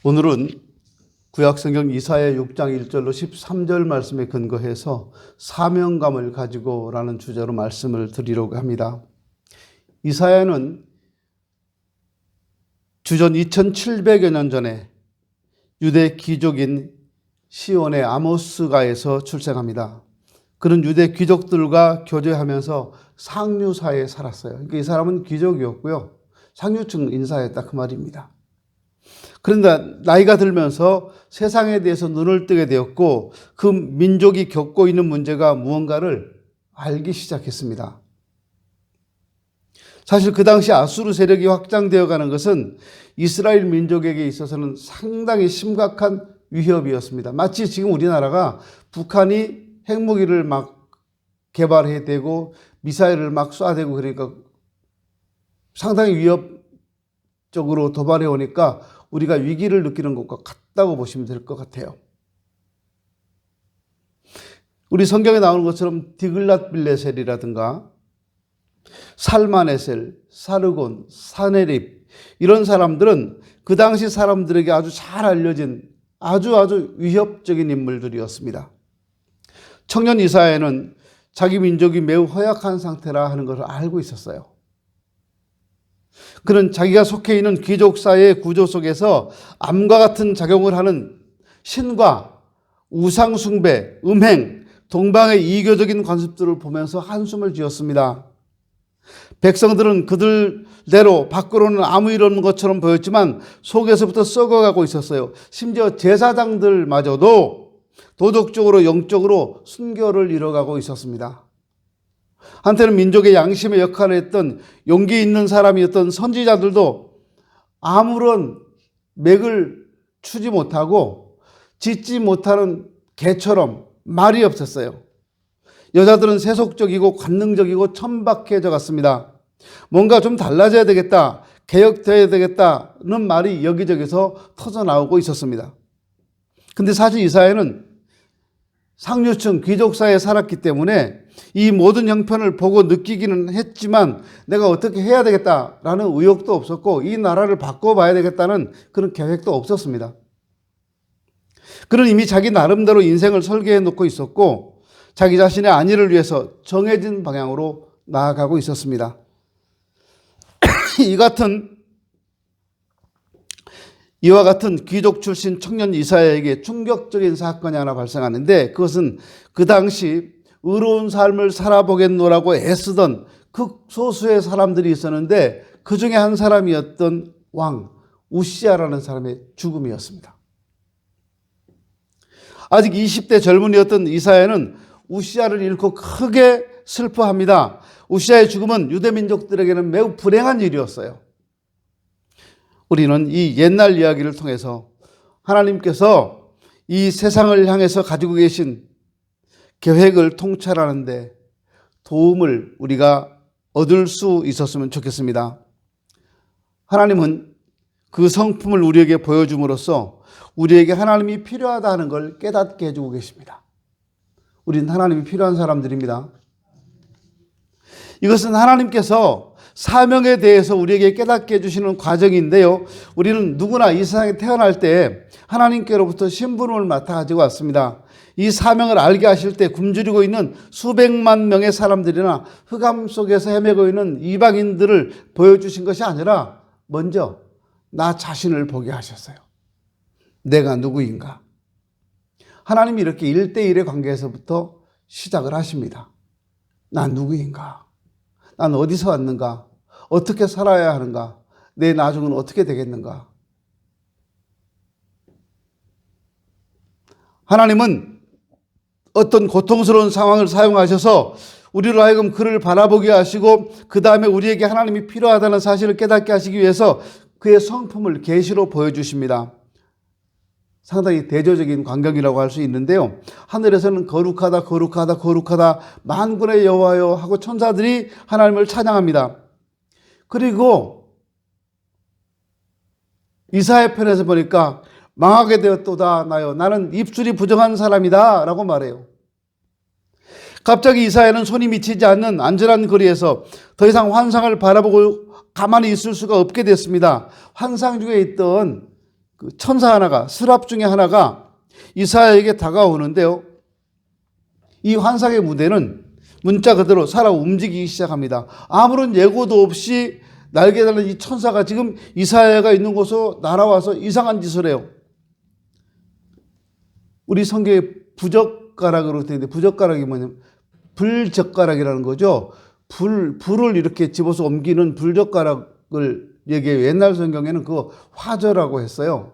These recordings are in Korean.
오늘은 구약성경 이사야 6장 1절로 13절 말씀에 근거해서 사명감을 가지고라는 주제로 말씀을 드리려고 합니다. 이사야는 주전 2700여 년 전에 유대 귀족인 시온의 아모스가에서 출생합니다. 그는 유대 귀족들과 교제하면서 상류사에 살았어요. 그러니까 이 사람은 귀족이었고요. 상류층 인사였다 그 말입니다. 그런데 나이가 들면서 세상에 대해서 눈을 뜨게 되었고 그 민족이 겪고 있는 문제가 무언가를 알기 시작했습니다. 사실 그 당시 아수르 세력이 확장되어 가는 것은 이스라엘 민족에게 있어서는 상당히 심각한 위협이었습니다. 마치 지금 우리나라가 북한이 핵무기를 막 개발해대고 미사일을 막 쏴대고 그러니까 상당히 위협적으로 도발해 오니까 우리가 위기를 느끼는 것과 같다고 보시면 될 것 같아요. 우리 성경에 나오는 것처럼 디글랏빌레셀이라든가 살마네셀, 사르곤, 사네립 이런 사람들은 그 당시 사람들에게 아주 잘 알려진 아주 위협적인 인물들이었습니다. 청년 이사야는 자기 민족이 매우 허약한 상태라 하는 것을 알고 있었어요. 그는 자기가 속해 있는 귀족사회의 구조 속에서 암과 같은 작용을 하는 신과 우상숭배, 음행, 동방의 이교적인 관습들을 보면서 한숨을 지었습니다. 백성들은 그들대로 밖으로는 아무 일 없는 것처럼 보였지만 속에서부터 썩어가고 있었어요. 심지어 제사장들마저도 도덕적으로 영적으로 순결을 잃어가고 있었습니다. 한때는 민족의 양심의 역할을 했던 용기 있는 사람이었던 선지자들도 아무런 맥을 추지 못하고 짖지 못하는 개처럼 말이 없었어요. 여자들은 세속적이고 관능적이고 천박해져 갔습니다. 뭔가 좀 달라져야 되겠다, 개혁되어야 되겠다는 말이 여기저기서 터져나오고 있었습니다. 근데 사실 이사야는 상류층 귀족사회에 살았기 때문에 이 모든 형편을 보고 느끼기는 했지만 내가 어떻게 해야 되겠다라는 의욕도 없었고 이 나라를 바꿔봐야 되겠다는 그런 계획도 없었습니다. 그는 이미 자기 나름대로 인생을 설계해 놓고 있었고 자기 자신의 안위를 위해서 정해진 방향으로 나아가고 있었습니다. 이와 같은 귀족 출신 청년 이사야에게 충격적인 사건이 하나 발생하는데 그것은 그 당시 의로운 삶을 살아보겠노라고 애쓰던 극소수의 사람들이 있었는데 그 중에 한 사람이었던 왕 우시야라는 사람의 죽음이었습니다. 아직 20대 젊은이였던 이사야는 우시야를 잃고 크게 슬퍼합니다. 우시야의 죽음은 유대 민족들에게는 매우 불행한 일이었어요. 우리는 이 옛날 이야기를 통해서 하나님께서 이 세상을 향해서 가지고 계신 계획을 통찰하는데 도움을 우리가 얻을 수 있었으면 좋겠습니다. 하나님은 그 성품을 우리에게 보여줌으로써 우리에게 하나님이 필요하다 하는 걸 깨닫게 해주고 계십니다. 우리는 하나님이 필요한 사람들입니다. 이것은 하나님께서 사명에 대해서 우리에게 깨닫게 해주시는 과정인데요. 우리는 누구나 이 세상에 태어날 때 하나님께로부터 신분을 맡아 가지고 왔습니다. 이 사명을 알게 하실 때 굶주리고 있는 수백만 명의 사람들이나 흑암 속에서 헤매고 있는 이방인들을 보여주신 것이 아니라 먼저 나 자신을 보게 하셨어요. 내가 누구인가? 하나님이 이렇게 1대1의 관계에서부터 시작을 하십니다. 난 누구인가? 난 어디서 왔는가? 어떻게 살아야 하는가? 내 나중은 어떻게 되겠는가? 하나님은 어떤 고통스러운 상황을 사용하셔서 우리로 하여금 그를 바라보게 하시고 그 다음에 우리에게 하나님이 필요하다는 사실을 깨닫게 하시기 위해서 그의 성품을 계시로 보여주십니다. 상당히 대조적인 광경이라고 할 수 있는데요. 하늘에서는 거룩하다 거룩하다 거룩하다 만군의 여호와여 하고 천사들이 하나님을 찬양합니다. 그리고 이사야 편에서 보니까 망하게 되었도다 나여 나는 입술이 부정한 사람이다 라고 말해요. 갑자기 이사야는 손이 미치지 않는 안전한 거리에서 더 이상 환상을 바라보고 가만히 있을 수가 없게 됐습니다. 환상 중에 있던 그 천사 하나가, 스랍 중에 하나가 이사야에게 다가오는데요. 이 환상의 무대는 문자 그대로 살아 움직이기 시작합니다. 아무런 예고도 없이 날개 달린 이 천사가 지금 이사야가 있는 곳으로 날아와서 이상한 짓을 해요. 우리 성경에 부젓가락으로 되어 있는데, 부젓가락이 뭐냐면 불젓가락이라는 거죠. 불을 이렇게 집어서 옮기는 불젓가락을 얘기해요. 옛날 성경에는 그거 화저라고 했어요.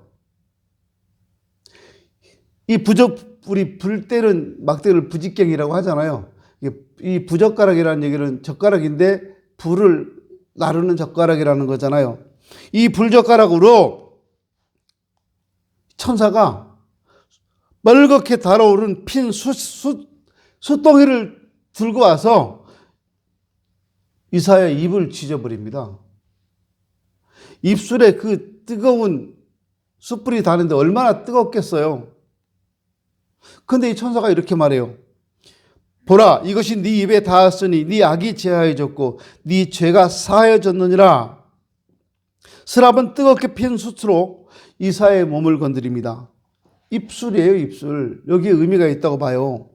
우리 불 때는 막대를 부직갱이라고 하잖아요. 이 부젓가락이라는 얘기는 젓가락인데 불을 나르는 젓가락이라는 거잖아요. 이 불젓가락으로 천사가 멀겋게 달아오른 핀 숯덩이를 들고 와서 이사야 입을 지져버립니다. 입술에 그 뜨거운 숯불이 닿는데 얼마나 뜨겁겠어요. 근데 이 천사가 이렇게 말해요. 보라, 이것이 네 입에 닿았으니 네 악이 제하여졌고 네 죄가 사하여졌느니라. 스랍은 뜨겁게 핀 숯으로 이사야의 몸을 건드립니다. 입술이에요, 입술. 여기에 의미가 있다고 봐요.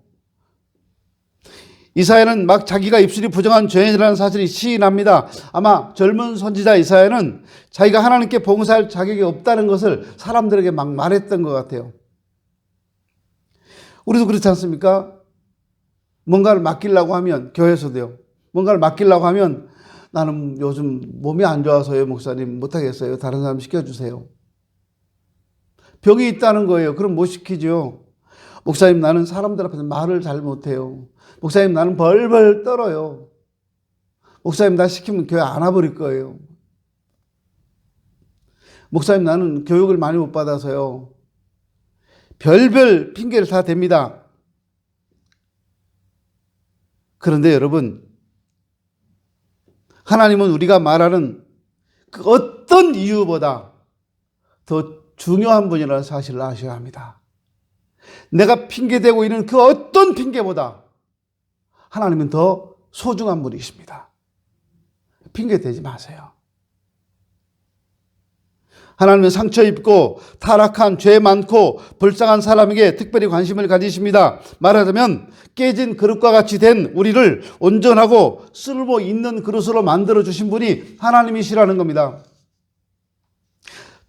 이사야는 막 자기가 입술이 부정한 죄인이라는 사실이 시인합니다. 아마 젊은 선지자 이사야는 자기가 하나님께 봉사할 자격이 없다는 것을 사람들에게 막 말했던 것 같아요. 우리도 그렇지 않습니까? 뭔가를 맡기려고 하면, 교회에서도요. 뭔가를 맡기려고 하면 나는 요즘 몸이 안 좋아서요, 목사님 못하겠어요. 다른 사람 시켜주세요. 병이 있다는 거예요. 그럼 못 시키죠. 목사님, 나는 사람들 앞에서 말을 잘 못해요. 목사님, 나는 벌벌 떨어요. 목사님, 나 시키면 교회 안 와버릴 거예요. 목사님, 나는 교육을 많이 못 받아서요. 별별 핑계를 다 댑니다. 그런데 여러분, 하나님은 우리가 말하는 그 어떤 이유보다 더 중요한 분이라는 사실을 아셔야 합니다. 내가 핑계대고 있는 그 어떤 핑계보다 하나님은 더 소중한 분이십니다. 핑계대지 마세요. 하나님은 상처 입고 타락한 죄 많고 불쌍한 사람에게 특별히 관심을 가지십니다. 말하자면 깨진 그릇과 같이 된 우리를 온전하고 쓸모 있는 그릇으로 만들어 주신 분이 하나님이시라는 겁니다.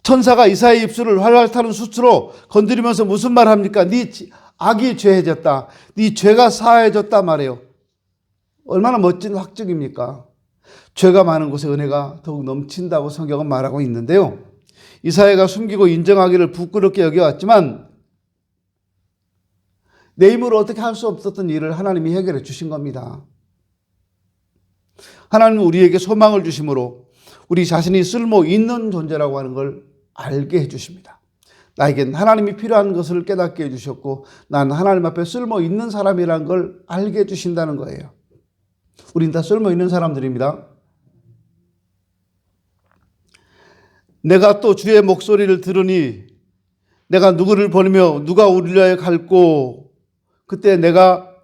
천사가 이사야의 입술을 활활 타는 숯으로 건드리면서 무슨 말 합니까? 네 악이 죄해졌다. 네 죄가 사해졌다 말해요. 얼마나 멋진 확증입니까? 죄가 많은 곳에 은혜가 더욱 넘친다고 성경은 말하고 있는데요. 이사야가 숨기고 인정하기를 부끄럽게 여겨왔지만 내 힘으로 어떻게 할 수 없었던 일을 하나님이 해결해 주신 겁니다. 하나님은 우리에게 소망을 주심으로 우리 자신이 쓸모 있는 존재라고 하는 걸 알게 해주십니다. 나에겐 하나님이 필요한 것을 깨닫게 해주셨고 난 하나님 앞에 쓸모 있는 사람이라는 걸 알게 해주신다는 거예요. 우린 다 쓸모 있는 사람들입니다. 내가 또 주의 목소리를 들으니 내가 누구를 보내며 누가 우리를 갈고 그때 내가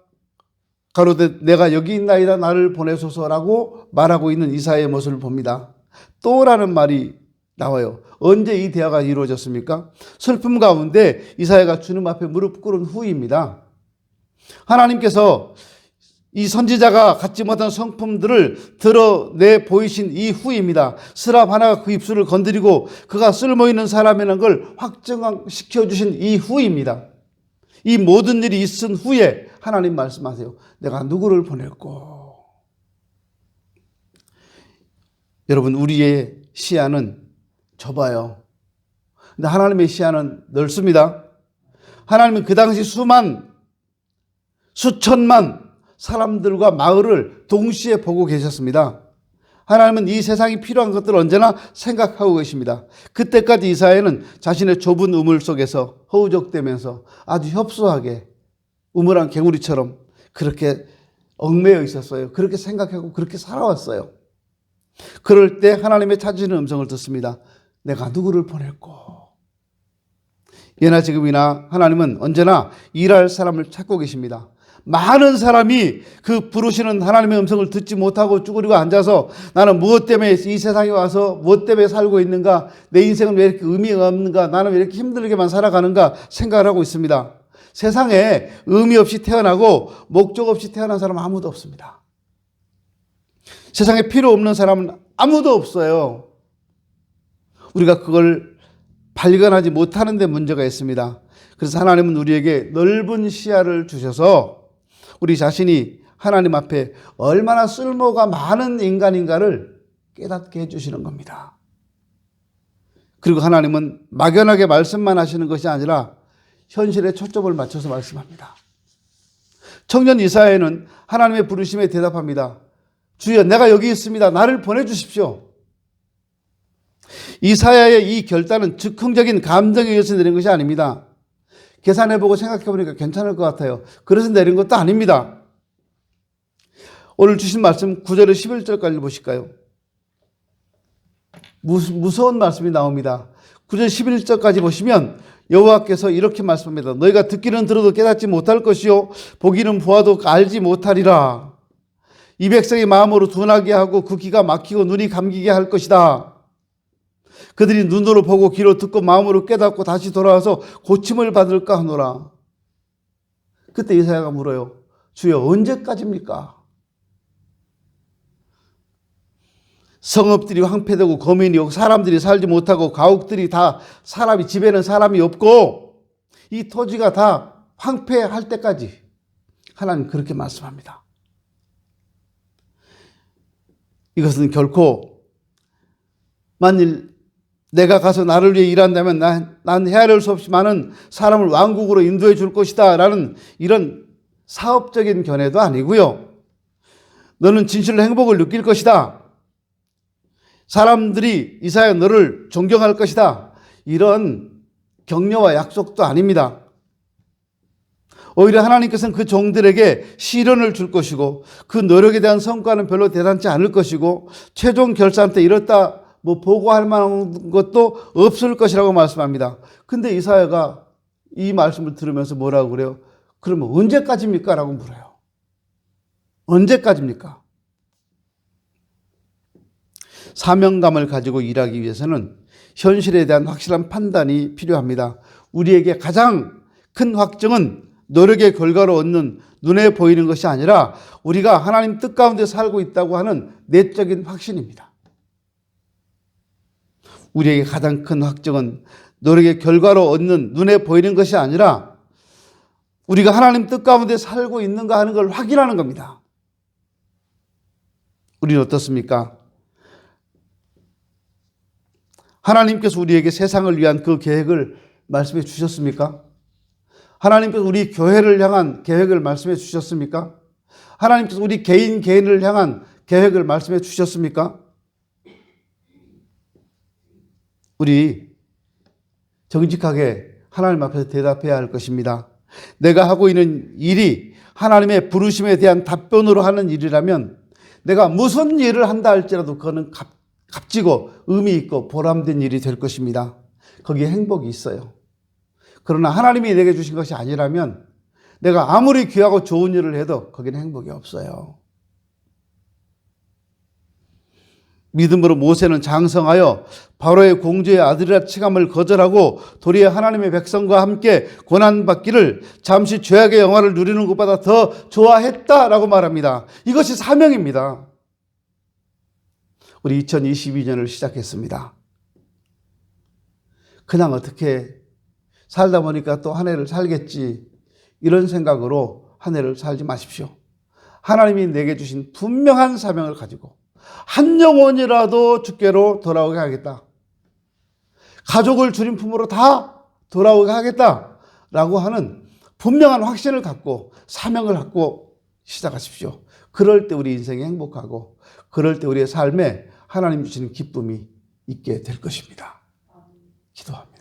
가로되 내가 여기 있나이다 나를 보내소서라고 말하고 있는 이사야의 모습을 봅니다. 또라는 말이 나와요. 언제 이 대화가 이루어졌습니까? 슬픔 가운데 이사야가 주님 앞에 무릎 꿇은 후입니다. 하나님께서 이 선지자가 갖지 못한 성품들을 드러내 보이신 이후입니다. 스랍 하나가 그 입술을 건드리고 그가 쓸모있는 사람이라는 걸 확정시켜 주신 이후입니다. 이 모든 일이 있은 후에 하나님 말씀하세요. 내가 누구를 보낼꼬? 여러분, 우리의 시야는 좁아요. 근데 하나님의 시야는 넓습니다. 하나님은 그 당시 수천만 사람들과 마을을 동시에 보고 계셨습니다. 하나님은 이 세상이 필요한 것들을 언제나 생각하고 계십니다. 그때까지 이사야는 자신의 좁은 우물 속에서 허우적대면서 아주 협소하게 우물한 개구리처럼 그렇게 얽매여 있었어요. 그렇게 생각하고 그렇게 살아왔어요. 그럴 때 하나님의 찾으시는 음성을 듣습니다. 내가 누구를 보낼꼬? 예나 지금이나 하나님은 언제나 일할 사람을 찾고 계십니다. 많은 사람이 그 부르시는 하나님의 음성을 듣지 못하고 쭈그리고 앉아서 나는 무엇 때문에 이 세상에 와서 무엇 때문에 살고 있는가, 내 인생은 왜 이렇게 의미가 없는가, 나는 왜 이렇게 힘들게만 살아가는가 생각을 하고 있습니다. 세상에 의미 없이 태어나고 목적 없이 태어난 사람은 아무도 없습니다. 세상에 필요 없는 사람은 아무도 없어요. 우리가 그걸 발견하지 못하는 데 문제가 있습니다. 그래서 하나님은 우리에게 넓은 시야를 주셔서 우리 자신이 하나님 앞에 얼마나 쓸모가 많은 인간인가를 깨닫게 해주시는 겁니다. 그리고 하나님은 막연하게 말씀만 하시는 것이 아니라 현실에 초점을 맞춰서 말씀합니다. 청년 이사야는 하나님의 부르심에 대답합니다. 주여, 내가 여기 있습니다. 나를 보내주십시오. 이사야의 이 결단은 즉흥적인 감정에 의해서 내린 것이 아닙니다. 계산해보고 생각해보니까 괜찮을 것 같아요. 그래서 내린 것도 아닙니다. 오늘 주신 말씀 9절에 11절까지 보실까요? 무서운 말씀이 나옵니다. 9절 11절까지 보시면 여호와께서 이렇게 말씀합니다. 너희가 듣기는 들어도 깨닫지 못할 것이요 보기는 보아도 알지 못하리라. 이 백성의 마음으로 둔하게 하고 그 귀가 막히고 눈이 감기게 할 것이다. 그들이 눈으로 보고 귀로 듣고 마음으로 깨닫고 다시 돌아와서 고침을 받을까 하노라. 그때 이사야가 물어요. 주여, 언제까지입니까? 성읍들이 황폐되고 거민이 오고 사람들이 살지 못하고 가옥들이 다 집에는 사람이 없고 이 토지가 다 황폐할 때까지 하나님 그렇게 말씀합니다. 이것은 결코 만일 내가 가서 나를 위해 일한다면 난 헤아릴 수 없이 많은 사람을 왕국으로 인도해 줄 것이다 라는 이런 사업적인 견해도 아니고요. 너는 진실로 행복을 느낄 것이다. 사람들이 이사야 너를 존경할 것이다. 이런 격려와 약속도 아닙니다. 오히려 하나님께서는 그 종들에게 시련을 줄 것이고 그 노력에 대한 성과는 별로 대단치 않을 것이고 최종 결산 때 이렇다 보고할 만한 것도 없을 것이라고 말씀합니다. 근데 이사야가 이 말씀을 들으면서 뭐라고 그래요? 그러면 언제까지입니까? 라고 물어요. 언제까지입니까? 사명감을 가지고 일하기 위해서는 현실에 대한 확실한 판단이 필요합니다. 우리에게 가장 큰 확증은 노력의 결과로 얻는 눈에 보이는 것이 아니라 우리가 하나님 뜻 가운데 살고 있다고 하는 내적인 확신입니다. 우리에게 가장 큰 확증은 노력의 결과로 얻는 눈에 보이는 것이 아니라 우리가 하나님 뜻 가운데 살고 있는가 하는 걸 확인하는 겁니다. 우리는 어떻습니까? 하나님께서 우리에게 세상을 위한 그 계획을 말씀해 주셨습니까? 하나님께서 우리 교회를 향한 계획을 말씀해 주셨습니까? 하나님께서 우리 개인을 향한 계획을 말씀해 주셨습니까? 우리 정직하게 하나님 앞에서 대답해야 할 것입니다. 내가 하고 있는 일이 하나님의 부르심에 대한 답변으로 하는 일이라면 내가 무슨 일을 한다 할지라도 그거는 값지고 의미 있고 보람된 일이 될 것입니다. 거기에 행복이 있어요. 그러나 하나님이 내게 주신 것이 아니라면 내가 아무리 귀하고 좋은 일을 해도 거기는 행복이 없어요. 믿음으로 모세는 장성하여 바로의 공주의 아들이라 칭함을 거절하고 도리어 하나님의 백성과 함께 고난받기를 잠시 죄악의 영화를 누리는 것보다 더 좋아했다라고 말합니다. 이것이 사명입니다. 우리 2022년을 시작했습니다. 그냥 어떻게 살다 보니까 또 한 해를 살겠지 이런 생각으로 한 해를 살지 마십시오. 하나님이 내게 주신 분명한 사명을 가지고 한 영혼이라도 주께로 돌아오게 하겠다. 가족을 주님 품으로 다 돌아오게 하겠다라고 하는 분명한 확신을 갖고 사명을 갖고 시작하십시오. 그럴 때 우리 인생이 행복하고 그럴 때 우리의 삶에 하나님 주시는 기쁨이 있게 될 것입니다. 기도합니다.